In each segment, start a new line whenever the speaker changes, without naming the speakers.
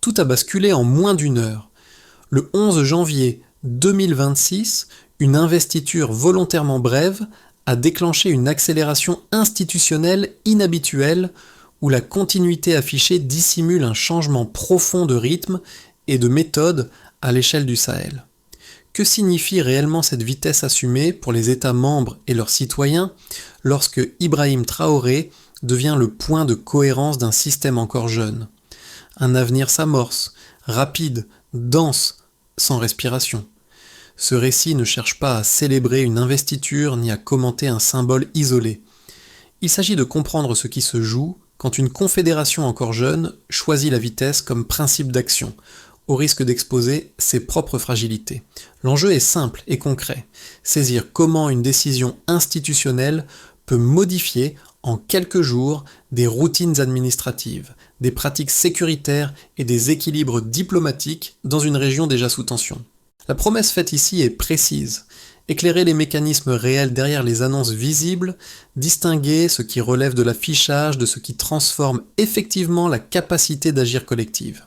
Tout a basculé en moins d'une heure. Le 11 janvier 2026, une investiture volontairement brève a déclenché une accélération institutionnelle inhabituelle où la continuité affichée dissimule un changement profond de rythme et de méthode à l'échelle du Sahel. Que signifie réellement cette vitesse assumée pour les États membres et leurs citoyens lorsque Ibrahim Traoré devient le point de cohérence d'un système encore jeune? Un avenir s'amorce, rapide, dense, sans respiration. Ce récit ne cherche pas à célébrer une investiture ni à commenter un symbole isolé. Il s'agit de comprendre ce qui se joue quand une confédération encore jeune choisit la vitesse comme principe d'action, au risque d'exposer ses propres fragilités. L'enjeu est simple et concret, saisir comment une décision institutionnelle peut modifier en quelques jours des routines administratives, des pratiques sécuritaires et des équilibres diplomatiques dans une région déjà sous tension. La promesse faite ici est précise. Éclairer les mécanismes réels derrière les annonces visibles, distinguer ce qui relève de l'affichage de ce qui transforme effectivement la capacité d'agir collective.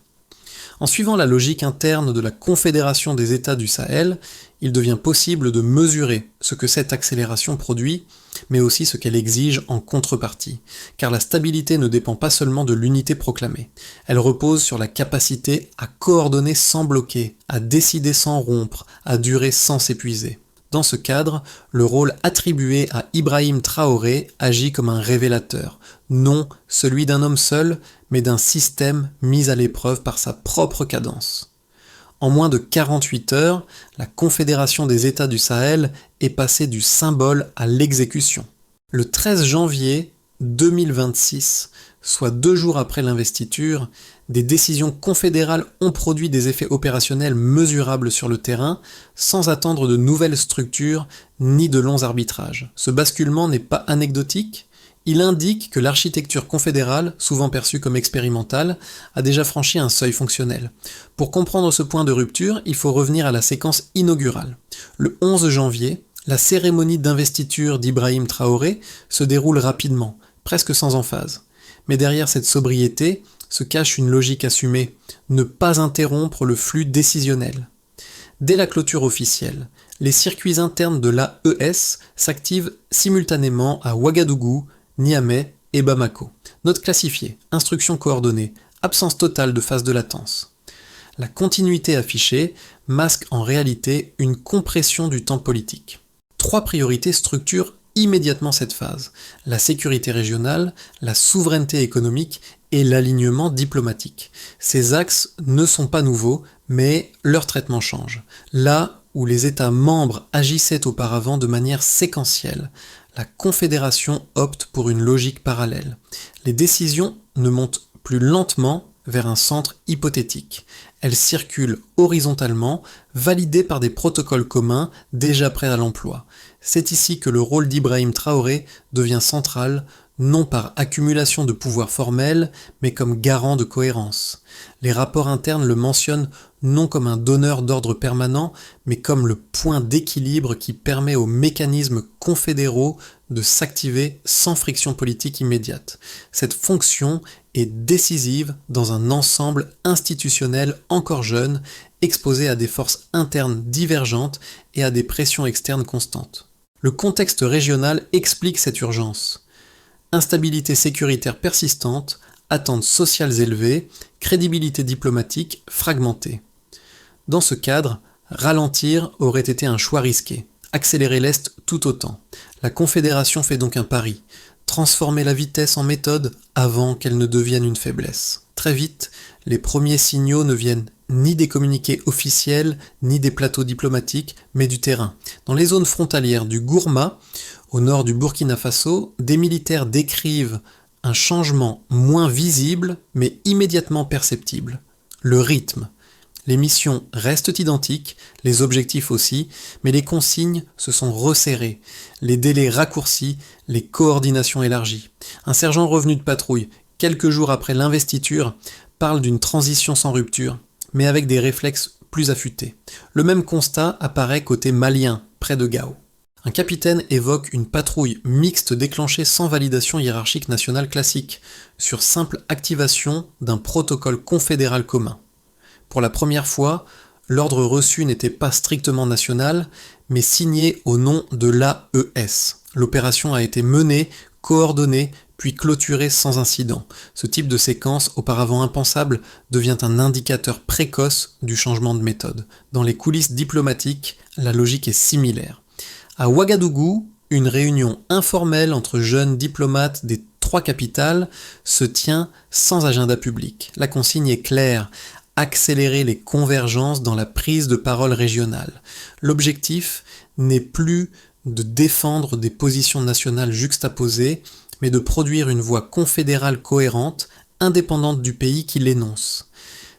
En suivant la logique interne de la Confédération des États du Sahel, il devient possible de mesurer ce que cette accélération produit, mais aussi ce qu'elle exige en contrepartie, car la stabilité ne dépend pas seulement de l'unité proclamée. Elle repose sur la capacité à coordonner sans bloquer, à décider sans rompre, à durer sans s'épuiser. Dans ce cadre, le rôle attribué à Ibrahim Traoré agit comme un révélateur, non celui d'un homme seul, mais d'un système mis à l'épreuve par sa propre cadence. En moins de 48 heures, la Confédération des États du Sahel est passée du symbole à l'exécution. Le 13 janvier 2026, soit 2 jours après l'investiture, des décisions confédérales ont produit des effets opérationnels mesurables sur le terrain, sans attendre de nouvelles structures ni de longs arbitrages. Ce basculement n'est pas anecdotique, il indique que l'architecture confédérale, souvent perçue comme expérimentale, a déjà franchi un seuil fonctionnel. Pour comprendre ce point de rupture, il faut revenir à la séquence inaugurale. Le 11 janvier, la cérémonie d'investiture d'Ibrahim Traoré se déroule rapidement, presque sans emphase. Mais derrière cette sobriété se cache une logique assumée, ne pas interrompre le flux décisionnel. Dès la clôture officielle, les circuits internes de l'AES s'activent simultanément à Ouagadougou, Niamey et Bamako. Note classifiée, instructions coordonnées, absence totale de phase de latence. La continuité affichée masque en réalité une compression du temps politique. 3 priorités structurent immédiatement cette phase: la sécurité régionale, la souveraineté économique et l'alignement diplomatique. Ces axes ne sont pas nouveaux, mais leur traitement change. Là où les États membres agissaient auparavant de manière séquentielle, la Confédération opte pour une logique parallèle. Les décisions ne montent plus lentement vers un centre hypothétique. Elles circulent horizontalement, validées par des protocoles communs déjà prêts à l'emploi. C'est ici que le rôle d'Ibrahim Traoré devient central, non par accumulation de pouvoir formel, mais comme garant de cohérence. Les rapports internes le mentionnent non comme un donneur d'ordre permanent, mais comme le point d'équilibre qui permet aux mécanismes confédéraux de s'activer sans friction politique immédiate. Cette fonction est décisive dans un ensemble institutionnel encore jeune, exposé à des forces internes divergentes et à des pressions externes constantes. Le contexte régional explique cette urgence. Instabilité sécuritaire persistante, attentes sociales élevées, crédibilité diplomatique fragmentée. Dans ce cadre, ralentir aurait été un choix risqué, accélérer l'Est tout autant. La Confédération fait donc un pari, transformer la vitesse en méthode avant qu'elle ne devienne une faiblesse. Très vite, les premiers signaux ne viennent ni des communiqués officiels, ni des plateaux diplomatiques, mais du terrain. Dans les zones frontalières du Gourma, au nord du Burkina Faso, des militaires décrivent un changement moins visible, mais immédiatement perceptible. Le rythme. Les missions restent identiques, les objectifs aussi, mais les consignes se sont resserrées, les délais raccourcis, les coordinations élargies. Un sergent revenu de patrouille, quelques jours après l'investiture, parle d'une transition sans rupture, mais avec des réflexes plus affûtés. Le même constat apparaît côté malien, près de Gao. Un capitaine évoque une patrouille mixte déclenchée sans validation hiérarchique nationale classique, sur simple activation d'un protocole confédéral commun. Pour la première fois, l'ordre reçu n'était pas strictement national, mais signé au nom de l'AES. L'opération a été menée, coordonnée, puis clôturée sans incident. Ce type de séquence, auparavant impensable, devient un indicateur précoce du changement de méthode. Dans les coulisses diplomatiques, la logique est similaire. À Ouagadougou, une réunion informelle entre jeunes diplomates des 3 capitales se tient sans agenda public. La consigne est claire: accélérer les convergences dans la prise de parole régionale. L'objectif n'est plus de défendre des positions nationales juxtaposées, mais de produire une voix confédérale cohérente, indépendante du pays qui l'énonce.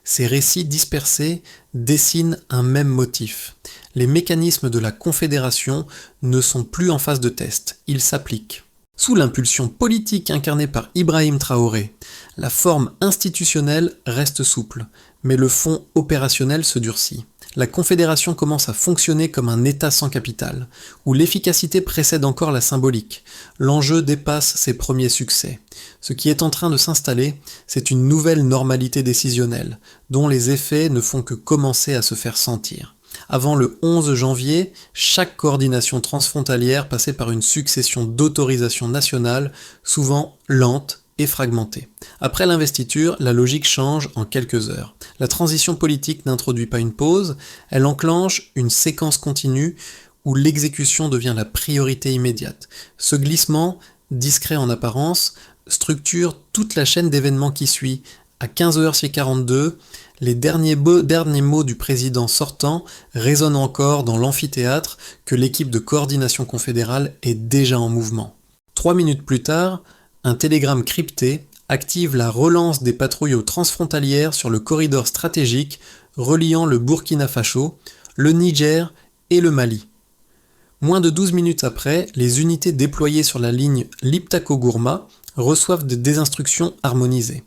Ces récits dispersés dessinent un même motif. Les mécanismes de la confédération ne sont plus en phase de test, ils s'appliquent. Sous l'impulsion politique incarnée par Ibrahim Traoré, la forme institutionnelle reste souple, mais le fond opérationnel se durcit. La Confédération commence à fonctionner comme un État sans capitale, où l'efficacité précède encore la symbolique. L'enjeu dépasse ses premiers succès. Ce qui est en train de s'installer, c'est une nouvelle normalité décisionnelle, dont les effets ne font que commencer à se faire sentir. Avant le 11 janvier, chaque coordination transfrontalière passait par une succession d'autorisations nationales, souvent lentes et fragmentée. Après l'investiture, la logique change en quelques heures. La transition politique n'introduit pas une pause, elle enclenche une séquence continue où l'exécution devient la priorité immédiate. Ce glissement, discret en apparence, structure toute la chaîne d'événements qui suit. À 15h42, les derniers mots du président sortant résonnent encore dans l'amphithéâtre que l'équipe de coordination confédérale est déjà en mouvement. 3 minutes plus tard, un télégramme crypté active la relance des patrouilles transfrontalières sur le corridor stratégique reliant le Burkina Faso, le Niger et le Mali. Moins de 12 minutes après, les unités déployées sur la ligne Liptako-Gourma reçoivent des instructions harmonisées.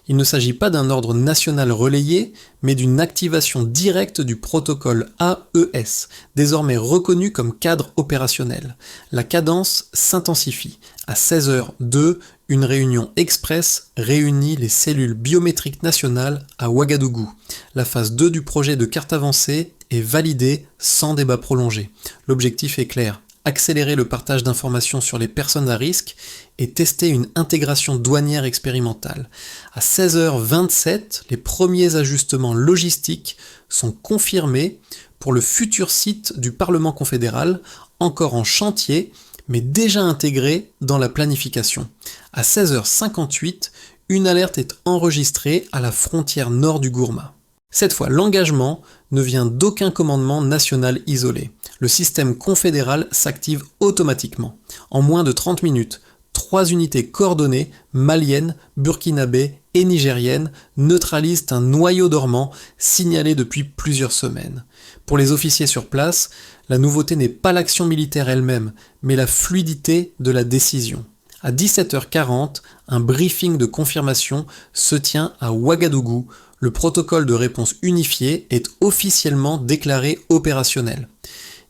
Il ne s'agit pas d'un ordre national relayé, mais d'une activation directe du protocole AES, désormais reconnu comme cadre opérationnel. La cadence s'intensifie. À 16h02, une réunion express réunit les cellules biométriques nationales à Ouagadougou. La phase 2 du projet de carte avancée est validée sans débat prolongé. L'objectif est clair: accélérer le partage d'informations sur les personnes à risque et tester une intégration douanière expérimentale. À 16h27, les premiers ajustements logistiques sont confirmés pour le futur site du Parlement confédéral, encore en chantier, mais déjà intégré dans la planification. À 16h58, une alerte est enregistrée à la frontière nord du Gourma. Cette fois, l'engagement ne vient d'aucun commandement national isolé. Le système confédéral s'active automatiquement. En moins de 30 minutes, 3 unités coordonnées, maliennes, burkinabées et nigériennes, neutralisent un noyau dormant signalé depuis plusieurs semaines. Pour les officiers sur place, la nouveauté n'est pas l'action militaire elle-même, mais la fluidité de la décision. À 17h40, un briefing de confirmation se tient à Ouagadougou. Le protocole de réponse unifié est officiellement déclaré opérationnel.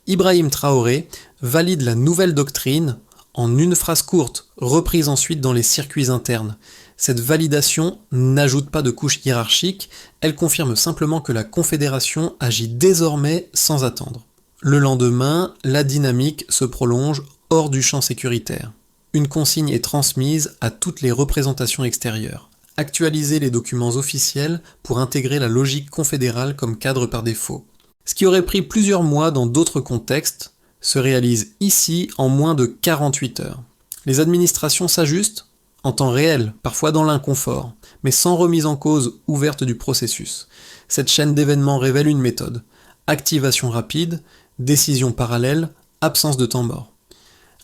Ibrahim Traoré valide la nouvelle doctrine en une phrase courte, reprise ensuite dans les circuits internes. Cette validation n'ajoute pas de couche hiérarchique, elle confirme simplement que la Confédération agit désormais sans attendre. Le lendemain, la dynamique se prolonge hors du champ sécuritaire. Une consigne est transmise à toutes les représentations extérieures. Actualiser les documents officiels pour intégrer la logique confédérale comme cadre par défaut. Ce qui aurait pris plusieurs mois dans d'autres contextes se réalise ici en moins de 48 heures. Les administrations s'ajustent en temps réel, parfois dans l'inconfort, mais sans remise en cause ouverte du processus. Cette chaîne d'événements révèle une méthode: activation rapide, décision parallèle, absence de temps mort.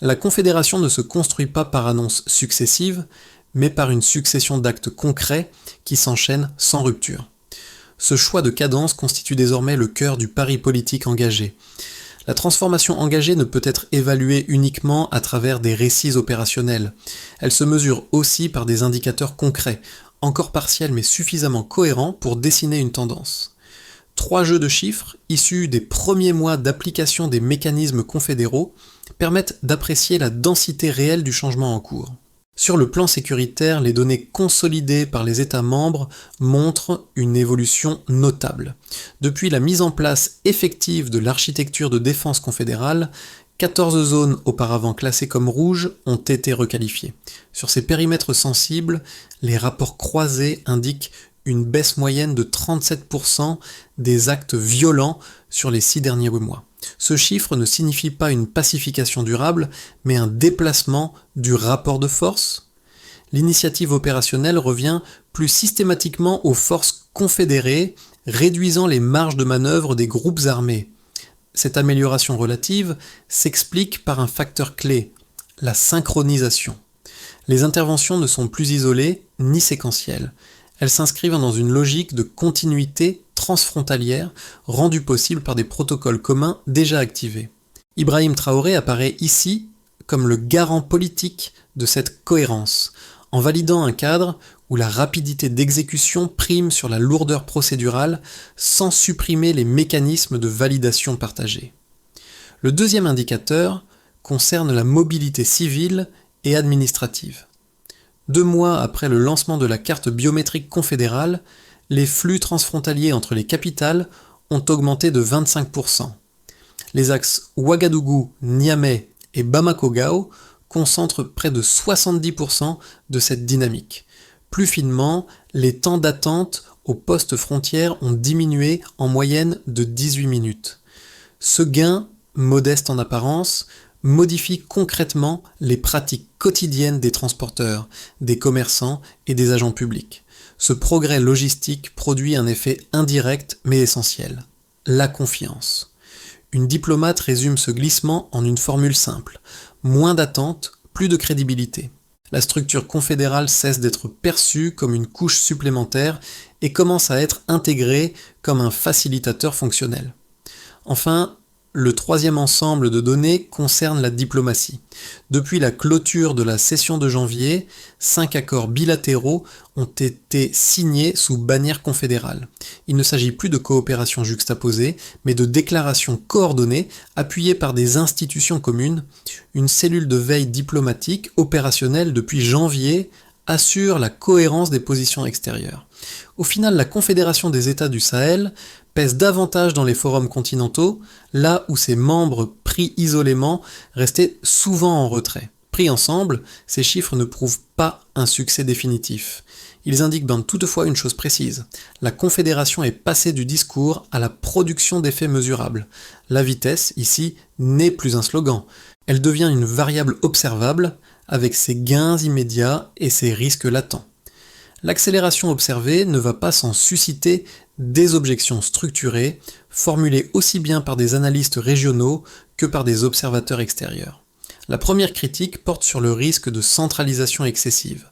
La Confédération ne se construit pas par annonces successives, mais par une succession d'actes concrets qui s'enchaînent sans rupture. Ce choix de cadence constitue désormais le cœur du pari politique engagé. La transformation engagée ne peut être évaluée uniquement à travers des récits opérationnels. Elle se mesure aussi par des indicateurs concrets, encore partiels mais suffisamment cohérents pour dessiner une tendance. 3 jeux de chiffres, issus des premiers mois d'application des mécanismes confédéraux, permettent d'apprécier la densité réelle du changement en cours. Sur le plan sécuritaire, les données consolidées par les États membres montrent une évolution notable. Depuis la mise en place effective de l'architecture de défense confédérale, 14 zones auparavant classées comme rouges ont été requalifiées. Sur ces périmètres sensibles, les rapports croisés indiquent une baisse moyenne de 37% des actes violents sur les 6 derniers mois. Ce chiffre ne signifie pas une pacification durable, mais un déplacement du rapport de force. L'initiative opérationnelle revient plus systématiquement aux forces confédérées, réduisant les marges de manœuvre des groupes armés. Cette amélioration relative s'explique par un facteur clé, la synchronisation. Les interventions ne sont plus isolées ni séquentielles. Elles s'inscrivent dans une logique de continuité transfrontalière rendue possible par des protocoles communs déjà activés. Ibrahim Traoré apparaît ici comme le garant politique de cette cohérence, en validant un cadre où la rapidité d'exécution prime sur la lourdeur procédurale sans supprimer les mécanismes de validation partagés. Le deuxième indicateur concerne la mobilité civile et administrative. 2 mois après le lancement de la carte biométrique confédérale, les flux transfrontaliers entre les capitales ont augmenté de 25%. Les axes Ouagadougou, Niamey et Bamako-Gao concentrent près de 70% de cette dynamique. Plus finement, les temps d'attente aux postes frontières ont diminué en moyenne de 18 minutes. Ce gain, modeste en apparence, modifie concrètement les pratiques quotidiennes des transporteurs, des commerçants et des agents publics. Ce progrès logistique produit un effet indirect mais essentiel, la confiance. Une diplomate résume ce glissement en une formule simple: moins d'attente, plus de crédibilité. La structure confédérale cesse d'être perçue comme une couche supplémentaire et commence à être intégrée comme un facilitateur fonctionnel. Enfin, le troisième ensemble de données concerne la diplomatie. Depuis la clôture de la session de janvier, 5 accords bilatéraux ont été signés sous bannière confédérale. Il ne s'agit plus de coopération juxtaposée, mais de déclarations coordonnées appuyées par des institutions communes. Une cellule de veille diplomatique opérationnelle depuis janvier assure la cohérence des positions extérieures. Au final, la Confédération des États du Sahel pèse davantage dans les forums continentaux, là où ses membres pris isolément restaient souvent en retrait. Pris ensemble, ces chiffres ne prouvent pas un succès définitif. Ils indiquent toutefois une chose précise: la Confédération est passée du discours à la production d'effets mesurables. La vitesse, ici, n'est plus un slogan. Elle devient une variable observable, avec ses gains immédiats et ses risques latents. L'accélération observée ne va pas sans susciter des objections structurées, formulées aussi bien par des analystes régionaux que par des observateurs extérieurs. La première critique porte sur le risque de centralisation excessive.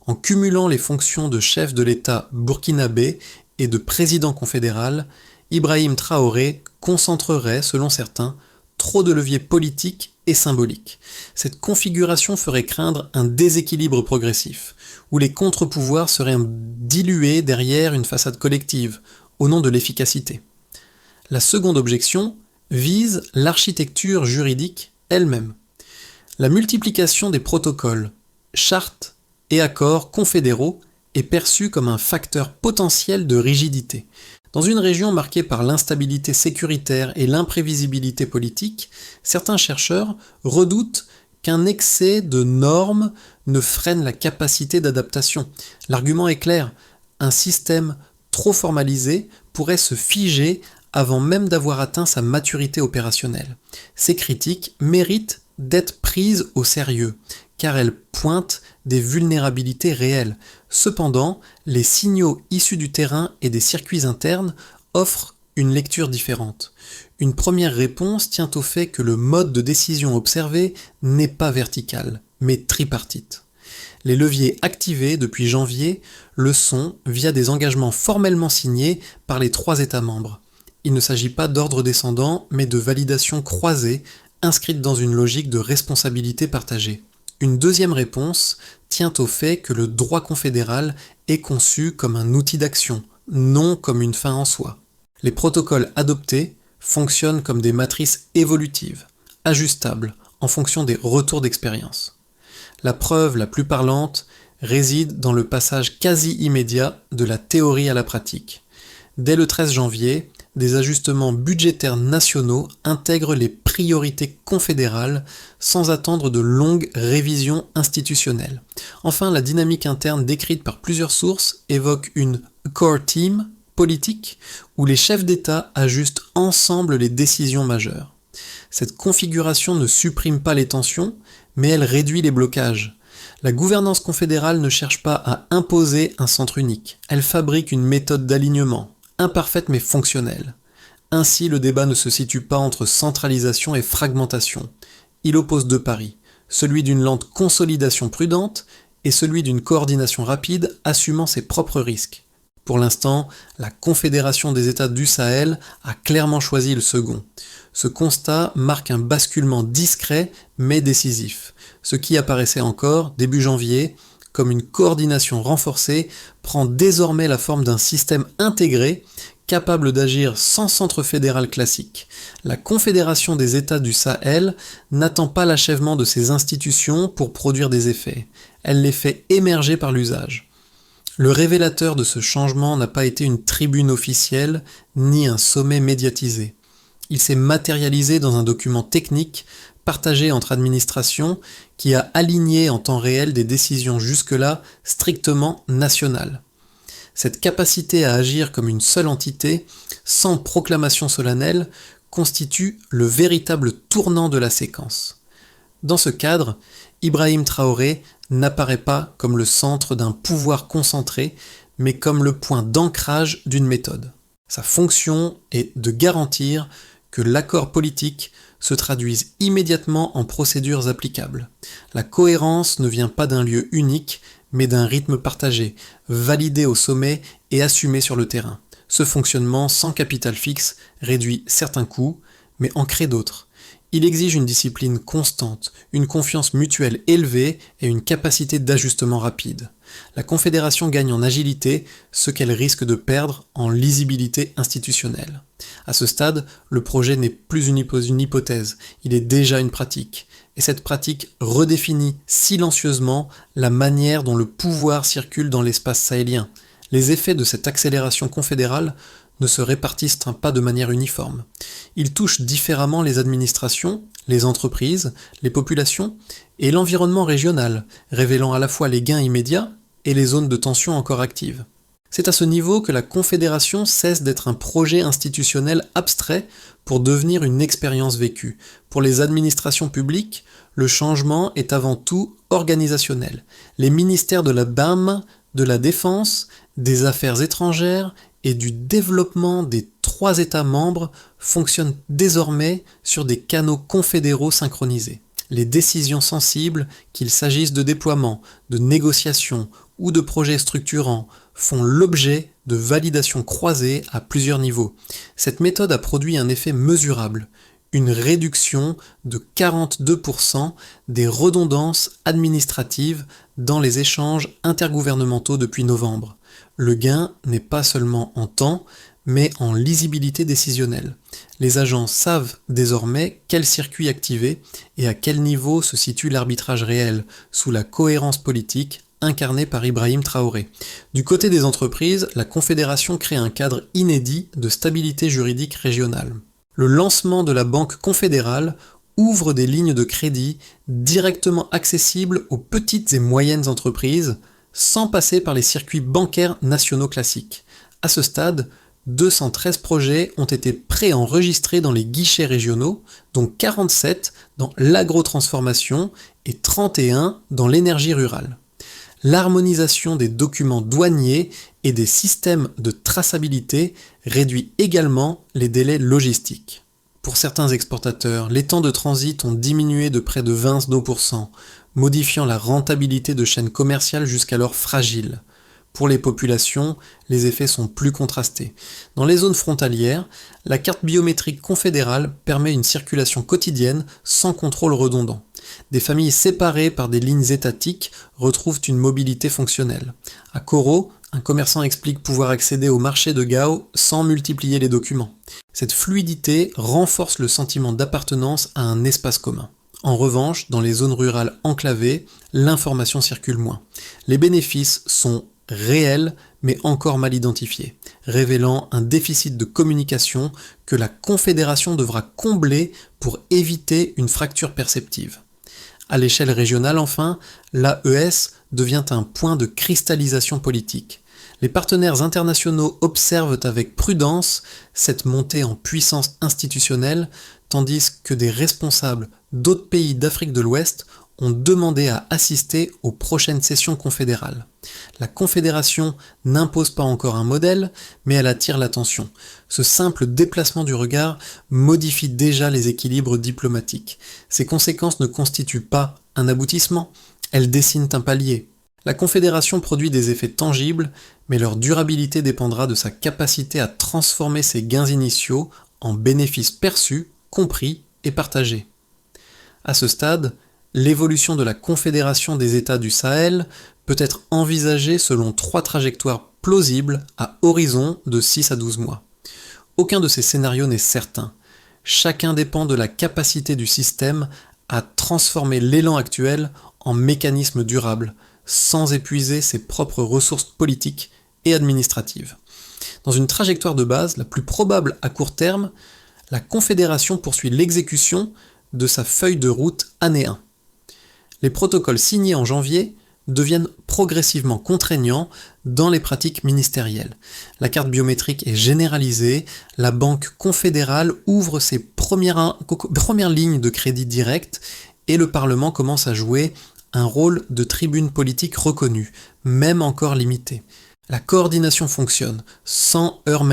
En cumulant les fonctions de chef de l'État burkinabé et de président confédéral, Ibrahim Traoré concentrerait, selon certains, trop de leviers politiques et symboliques. Cette configuration ferait craindre un déséquilibre progressif, où les contre-pouvoirs seraient dilués derrière une façade collective, au nom de l'efficacité. La seconde objection vise l'architecture juridique elle-même. La multiplication des protocoles, chartes et accords confédéraux est perçue comme un facteur potentiel de rigidité. Dans une région marquée par l'instabilité sécuritaire et l'imprévisibilité politique, certains chercheurs redoutent qu'un excès de normes ne freine la capacité d'adaptation. L'argument est clair: un système trop formalisé pourrait se figer avant même d'avoir atteint sa maturité opérationnelle. Ces critiques méritent d'être prises au sérieux, car elles pointent des vulnérabilités réelles. Cependant, les signaux issus du terrain et des circuits internes offrent une lecture différente. Une première réponse tient au fait que le mode de décision observé n'est pas vertical, mais tripartite. Les leviers activés depuis janvier le sont via des engagements formellement signés par les 3 États membres. Il ne s'agit pas d'ordre descendant, mais de validation croisée, inscrite dans une logique de responsabilité partagée. Une deuxième réponse tient au fait que le droit confédéral est conçu comme un outil d'action, non comme une fin en soi. Les protocoles adoptés fonctionnent comme des matrices évolutives, ajustables en fonction des retours d'expérience. La preuve la plus parlante réside dans le passage quasi immédiat de la théorie à la pratique. Dès le 13 janvier, des ajustements budgétaires nationaux intègrent les priorités confédérales sans attendre de longues révisions institutionnelles. Enfin, la dynamique interne décrite par plusieurs sources évoque une core team politique où les chefs d'État ajustent ensemble les décisions majeures. Cette configuration ne supprime pas les tensions, mais elle réduit les blocages. La gouvernance confédérale ne cherche pas à imposer un centre unique, elle fabrique une méthode d'alignement, imparfaite mais fonctionnelle. Ainsi, le débat ne se situe pas entre centralisation et fragmentation. Il oppose deux paris, celui d'une lente consolidation prudente et celui d'une coordination rapide assumant ses propres risques. Pour l'instant, la Confédération des États du Sahel a clairement choisi le second. Ce constat marque un basculement discret mais décisif. Ce qui apparaissait encore, début janvier, comme une coordination renforcée, prend désormais la forme d'un système intégré, capable d'agir sans centre fédéral classique. La Confédération des États du Sahel n'attend pas l'achèvement de ses institutions pour produire des effets. Elle les fait émerger par l'usage. Le révélateur de ce changement n'a pas été une tribune officielle, ni un sommet médiatisé. Il s'est matérialisé dans un document technique partagé entre administrations qui a aligné en temps réel des décisions jusque-là strictement nationales. Cette capacité à agir comme une seule entité, sans proclamation solennelle, constitue le véritable tournant de la séquence. Dans ce cadre, Ibrahim Traoré n'apparaît pas comme le centre d'un pouvoir concentré, mais comme le point d'ancrage d'une méthode. Sa fonction est de garantir que l'accord politique se traduise immédiatement en procédures applicables. La cohérence ne vient pas d'un lieu unique, mais d'un rythme partagé, validé au sommet et assumé sur le terrain. Ce fonctionnement sans capital fixe réduit certains coûts, mais en crée d'autres. Il exige une discipline constante, une confiance mutuelle élevée et une capacité d'ajustement rapide. La Confédération gagne en agilité ce qu'elle risque de perdre en lisibilité institutionnelle. À ce stade, le projet n'est plus une hypothèse, il est déjà une pratique. Et cette pratique redéfinit silencieusement la manière dont le pouvoir circule dans l'espace sahélien. Les effets de cette accélération confédérale ne se répartissent pas de manière uniforme. Ils touchent différemment les administrations, les entreprises, les populations et l'environnement régional, révélant à la fois les gains immédiats et les zones de tension encore actives. C'est à ce niveau que la Confédération cesse d'être un projet institutionnel abstrait pour devenir une expérience vécue. Pour les administrations publiques, le changement est avant tout organisationnel. Les ministères de la BAM, de la Défense, des Affaires étrangères et du développement des 3 États membres fonctionnent désormais sur des canaux confédéraux synchronisés. Les décisions sensibles, qu'il s'agisse de déploiement, de négociations ou de projets structurants, font l'objet de validations croisées à plusieurs niveaux. Cette méthode a produit un effet mesurable, une réduction de 42% des redondances administratives dans les échanges intergouvernementaux depuis novembre. Le gain n'est pas seulement en temps, mais en lisibilité décisionnelle. Les agents savent désormais quel circuit activer et à quel niveau se situe l'arbitrage réel, sous la cohérence politique incarnée par Ibrahim Traoré. Du côté des entreprises, la Confédération crée un cadre inédit de stabilité juridique régionale. Le lancement de la Banque confédérale ouvre des lignes de crédit directement accessibles aux petites et moyennes entreprises, sans passer par les circuits bancaires nationaux classiques. À ce stade, 213 projets ont été préenregistrés dans les guichets régionaux, dont 47 dans l'agrotransformation et 31 dans l'énergie rurale. L'harmonisation des documents douaniers et des systèmes de traçabilité réduit également les délais logistiques. Pour certains exportateurs, les temps de transit ont diminué de près de 20%, modifiant la rentabilité de chaînes commerciales jusqu'alors fragiles. Pour les populations, les effets sont plus contrastés. Dans les zones frontalières, la carte biométrique confédérale permet une circulation quotidienne sans contrôle redondant. Des familles séparées par des lignes étatiques retrouvent une mobilité fonctionnelle. À Koro, un commerçant explique pouvoir accéder au marché de Gao sans multiplier les documents. Cette fluidité renforce le sentiment d'appartenance à un espace commun. En revanche, dans les zones rurales enclavées, l'information circule moins. Les bénéfices sont réels, mais encore mal identifiés, révélant un déficit de communication que la Confédération devra combler pour éviter une fracture perceptive. À l'échelle régionale, enfin, l'AES devient un point de cristallisation politique. Les partenaires internationaux observent avec prudence cette montée en puissance institutionnelle, tandis que des responsables d'autres pays d'Afrique de l'Ouest ont demandé à assister aux prochaines sessions confédérales. La Confédération n'impose pas encore un modèle, mais elle attire l'attention. Ce simple déplacement du regard modifie déjà les équilibres diplomatiques. Ces conséquences ne constituent pas un aboutissement, elles dessinent un palier. La Confédération produit des effets tangibles, mais leur durabilité dépendra de sa capacité à transformer ses gains initiaux en bénéfices perçus, compris et partagés. À ce stade, l'évolution de la Confédération des États du Sahel peut être envisagée selon 3 trajectoires plausibles à horizon de 6 à 12 mois. Aucun de ces scénarios n'est certain. Chacun dépend de la capacité du système à transformer l'élan actuel en mécanisme durable, sans épuiser ses propres ressources politiques et administratives. Dans une trajectoire de base, la plus probable à court terme, la Confédération poursuit l'exécution de sa feuille de route année 1. Les protocoles signés en janvier deviennent progressivement contraignants dans les pratiques ministérielles. La carte biométrique est généralisée, la Banque confédérale ouvre ses premières lignes de crédit direct et le Parlement commence à jouer un rôle de tribune politique reconnu, même encore limité. La coordination fonctionne, sans heurts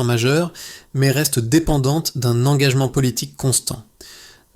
majeurs, mais reste dépendante d'un engagement politique constant.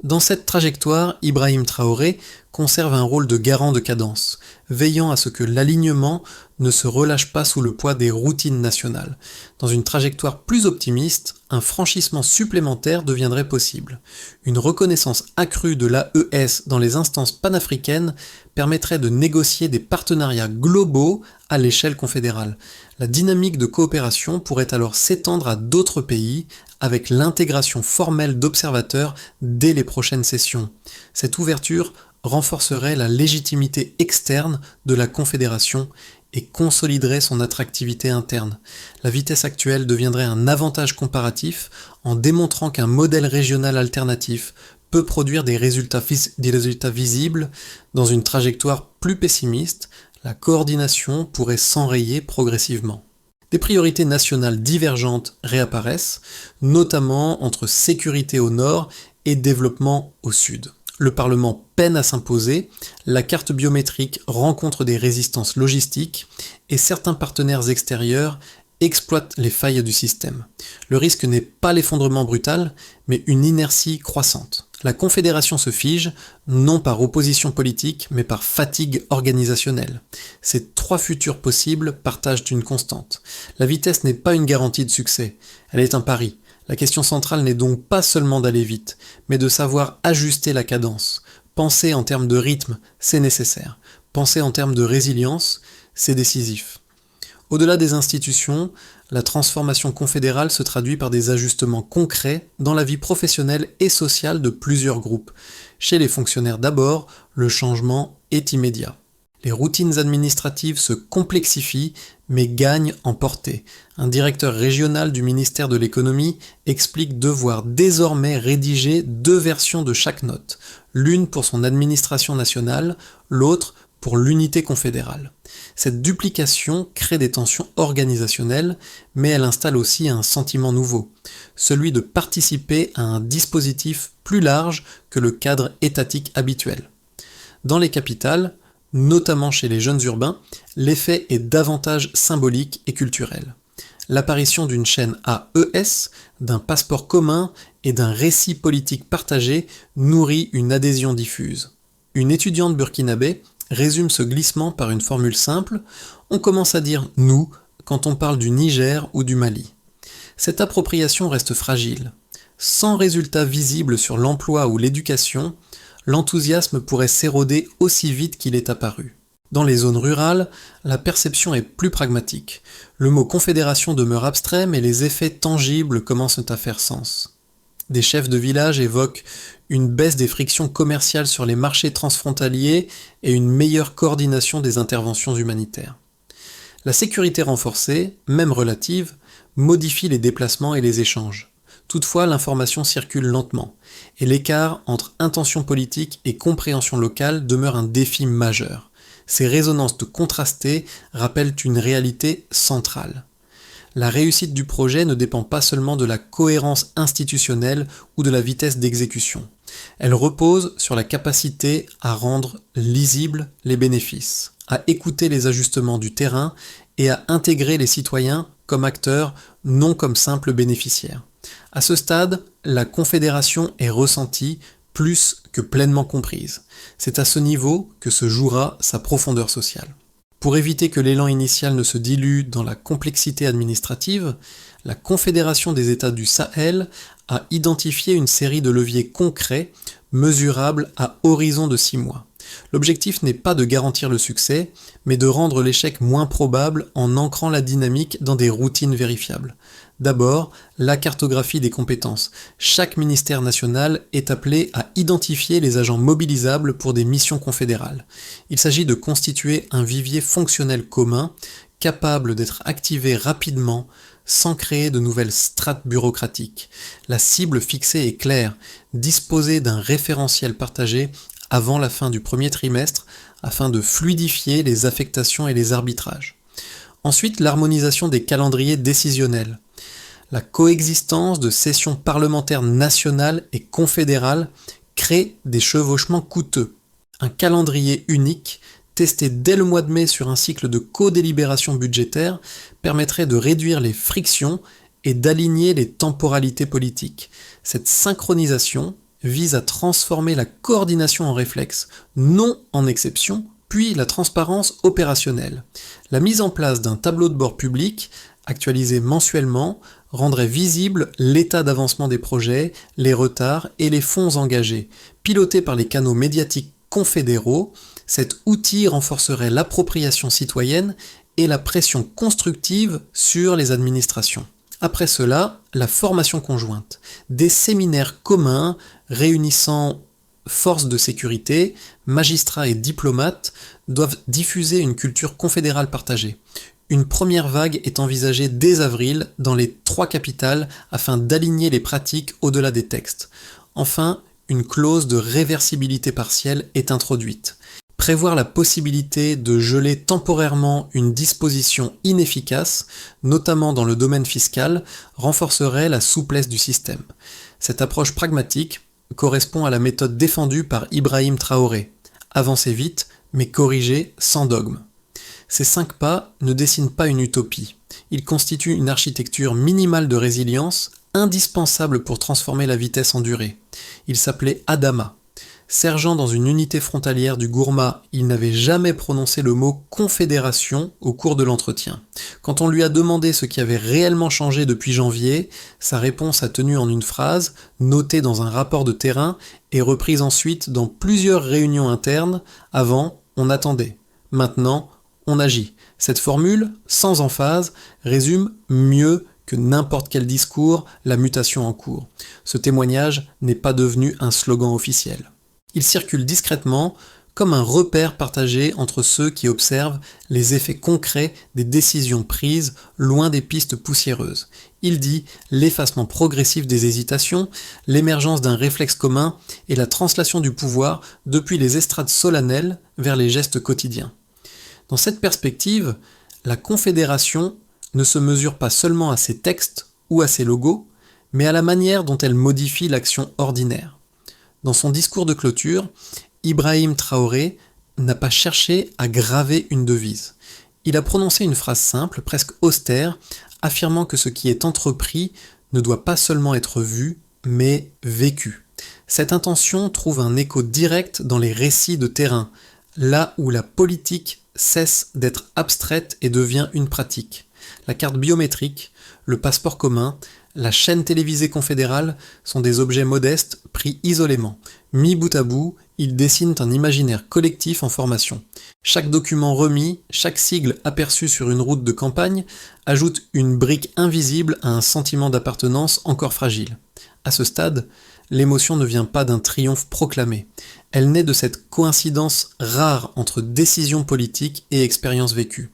Dans cette trajectoire, Ibrahim Traoré conserve un rôle de garant de cadence, veillant à ce que l'alignement ne se relâche pas sous le poids des routines nationales. Dans une trajectoire plus optimiste, un franchissement supplémentaire deviendrait possible. Une reconnaissance accrue de l'AES dans les instances panafricaines permettrait de négocier des partenariats globaux à l'échelle confédérale. La dynamique de coopération pourrait alors s'étendre à d'autres pays, avec l'intégration formelle d'observateurs dès les prochaines sessions. Cette ouverture renforcerait la légitimité externe de la Confédération et consoliderait son attractivité interne. La vitesse actuelle deviendrait un avantage comparatif en démontrant qu'un modèle régional alternatif peut produire des résultats visibles. Dans une trajectoire plus pessimiste, la coordination pourrait s'enrayer progressivement. Des priorités nationales divergentes réapparaissent, notamment entre sécurité au nord et développement au sud. Le Parlement peine à s'imposer, la carte biométrique rencontre des résistances logistiques et certains partenaires extérieurs exploitent les failles du système. Le risque n'est pas l'effondrement brutal, mais une inertie croissante. La Confédération se fige, non par opposition politique, mais par fatigue organisationnelle. Ces 3 futurs possibles partagent une constante. La vitesse n'est pas une garantie de succès, elle est un pari. La question centrale n'est donc pas seulement d'aller vite, mais de savoir ajuster la cadence. Penser en termes de rythme, c'est nécessaire. Penser en termes de résilience, c'est décisif. Au-delà des institutions, la transformation confédérale se traduit par des ajustements concrets dans la vie professionnelle et sociale de plusieurs groupes. Chez les fonctionnaires d'abord, le changement est immédiat. Les routines administratives se complexifient, mais gagnent en portée. Un directeur régional du ministère de l'économie explique devoir désormais rédiger 2 versions de chaque note, l'une pour son administration nationale, l'autre pour l'unité confédérale. Cette duplication crée des tensions organisationnelles, mais elle installe aussi un sentiment nouveau, celui de participer à un dispositif plus large que le cadre étatique habituel. Dans les capitales, notamment chez les jeunes urbains, l'effet est davantage symbolique et culturel. L'apparition d'une chaîne AES, d'un passeport commun et d'un récit politique partagé nourrit une adhésion diffuse. Une étudiante burkinabé résume ce glissement par une formule simple: on commence à dire « nous » quand on parle du Niger ou du Mali. Cette appropriation reste fragile. Sans résultat visible sur l'emploi ou l'éducation, l'enthousiasme pourrait s'éroder aussi vite qu'il est apparu. Dans les zones rurales, la perception est plus pragmatique. Le mot confédération demeure abstrait, mais les effets tangibles commencent à faire sens. Des chefs de village évoquent une baisse des frictions commerciales sur les marchés transfrontaliers et une meilleure coordination des interventions humanitaires. La sécurité renforcée, même relative, modifie les déplacements et les échanges. Toutefois, l'information circule lentement, et l'écart entre intention politique et compréhension locale demeure un défi majeur. Ces résonances contrastées rappellent une réalité centrale. La réussite du projet ne dépend pas seulement de la cohérence institutionnelle ou de la vitesse d'exécution. Elle repose sur la capacité à rendre lisibles les bénéfices, à écouter les ajustements du terrain et à intégrer les citoyens comme acteurs, non comme simples bénéficiaires. À ce stade, la Confédération est ressentie plus que pleinement comprise. C'est à ce niveau que se jouera sa profondeur sociale. Pour éviter que l'élan initial ne se dilue dans la complexité administrative, la Confédération des États du Sahel a identifié une série de leviers concrets, mesurables à horizon de 6 mois. L'objectif n'est pas de garantir le succès, mais de rendre l'échec moins probable en ancrant la dynamique dans des routines vérifiables. D'abord, la cartographie des compétences. Chaque ministère national est appelé à identifier les agents mobilisables pour des missions confédérales. Il s'agit de constituer un vivier fonctionnel commun, capable d'être activé rapidement, sans créer de nouvelles strates bureaucratiques. La cible fixée est claire, disposer d'un référentiel partagé avant la fin du premier trimestre, afin de fluidifier les affectations et les arbitrages. Ensuite, l'harmonisation des calendriers décisionnels. La coexistence de sessions parlementaires nationales et confédérales crée des chevauchements coûteux. Un calendrier unique, testé dès le mois de mai sur un cycle de co-délibération budgétaire, permettrait de réduire les frictions et d'aligner les temporalités politiques. Cette synchronisation vise à transformer la coordination en réflexe, non en exception, puis la transparence opérationnelle. La mise en place d'un tableau de bord public, actualisé mensuellement, rendrait visible l'état d'avancement des projets, les retards et les fonds engagés. Piloté par les canaux médiatiques confédéraux, cet outil renforcerait l'appropriation citoyenne et la pression constructive sur les administrations. Après cela, la formation conjointe. Des séminaires communs réunissant forces de sécurité, magistrats et diplomates doivent diffuser une culture confédérale partagée. Une première vague est envisagée dès avril dans les 3 capitales afin d'aligner les pratiques au-delà des textes. Enfin, une clause de réversibilité partielle est introduite. Prévoir la possibilité de geler temporairement une disposition inefficace, notamment dans le domaine fiscal, renforcerait la souplesse du système. Cette approche pragmatique correspond à la méthode défendue par Ibrahim Traoré. Avancer vite, mais corriger sans dogme. Ces 5 pas ne dessinent pas une utopie. Ils constituent une architecture minimale de résilience, indispensable pour transformer la vitesse en durée. Il s'appelait Adama. Sergent dans une unité frontalière du Gourma, il n'avait jamais prononcé le mot « confédération » au cours de l'entretien. Quand on lui a demandé ce qui avait réellement changé depuis janvier, sa réponse a tenu en une phrase, notée dans un rapport de terrain et reprise ensuite dans plusieurs réunions internes. Avant, on attendait. Maintenant, on agit. Cette formule, sans emphase, résume mieux que n'importe quel discours la mutation en cours. Ce témoignage n'est pas devenu un slogan officiel. Il circule discrètement comme un repère partagé entre ceux qui observent les effets concrets des décisions prises loin des pistes poussiéreuses. Il dit l'effacement progressif des hésitations, l'émergence d'un réflexe commun et la translation du pouvoir depuis les estrades solennelles vers les gestes quotidiens. Dans cette perspective, la Confédération ne se mesure pas seulement à ses textes ou à ses logos, mais à la manière dont elle modifie l'action ordinaire. Dans son discours de clôture, Ibrahim Traoré n'a pas cherché à graver une devise. Il a prononcé une phrase simple, presque austère, affirmant que ce qui est entrepris ne doit pas seulement être vu, mais vécu. Cette intention trouve un écho direct dans les récits de terrain, là où la politique cesse d'être abstraite et devient une pratique. La carte biométrique, le passeport commun, la chaîne télévisée confédérale sont des objets modestes pris isolément. Mis bout à bout, ils dessinent un imaginaire collectif en formation. Chaque document remis, chaque sigle aperçu sur une route de campagne ajoute une brique invisible à un sentiment d'appartenance encore fragile. À ce stade, l'émotion ne vient pas d'un triomphe proclamé. Elle naît de cette coïncidence rare entre décision politique et expérience vécue.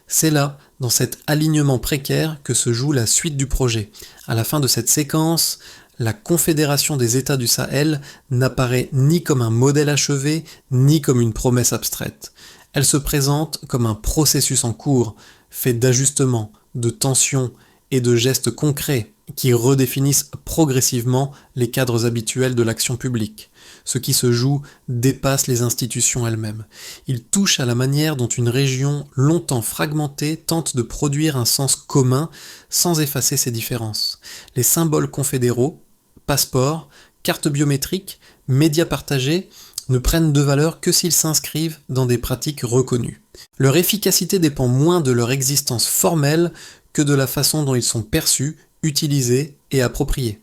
C'est là, dans cet alignement précaire, que se joue la suite du projet. À la fin de cette séquence, la Confédération des États du Sahel n'apparaît ni comme un modèle achevé, ni comme une promesse abstraite. Elle se présente comme un processus en cours, fait d'ajustements, de tensions et de gestes concrets qui redéfinissent progressivement les cadres habituels de l'action publique. Ce qui se joue dépasse les institutions elles-mêmes. Il touche à la manière dont une région longtemps fragmentée tente de produire un sens commun sans effacer ses différences. Les symboles confédéraux, passeports, cartes biométriques, médias partagés, ne prennent de valeur que s'ils s'inscrivent dans des pratiques reconnues. Leur efficacité dépend moins de leur existence formelle que de la façon dont ils sont perçus, utilisés et appropriés.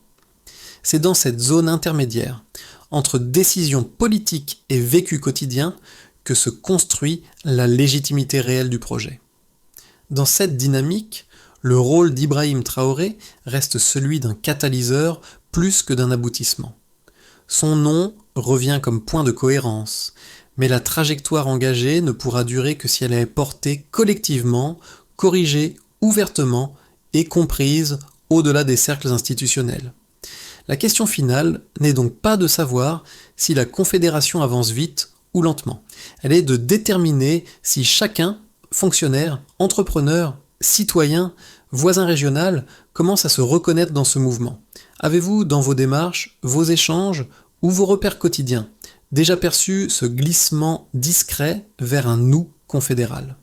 C'est dans cette zone intermédiaire, entre décisions politiques et vécu quotidien, que se construit la légitimité réelle du projet. Dans cette dynamique, le rôle d'Ibrahim Traoré reste celui d'un catalyseur plus que d'un aboutissement. Son nom revient comme point de cohérence, mais la trajectoire engagée ne pourra durer que si elle est portée collectivement, corrigée ouvertement et comprise au-delà des cercles institutionnels. La question finale n'est donc pas de savoir si la Confédération avance vite ou lentement. Elle est de déterminer si chacun, fonctionnaire, entrepreneur, citoyen, voisin régional, commence à se reconnaître dans ce mouvement. Avez-vous, dans vos démarches, vos échanges ou vos repères quotidiens, déjà perçu ce glissement discret vers un nous confédéral ?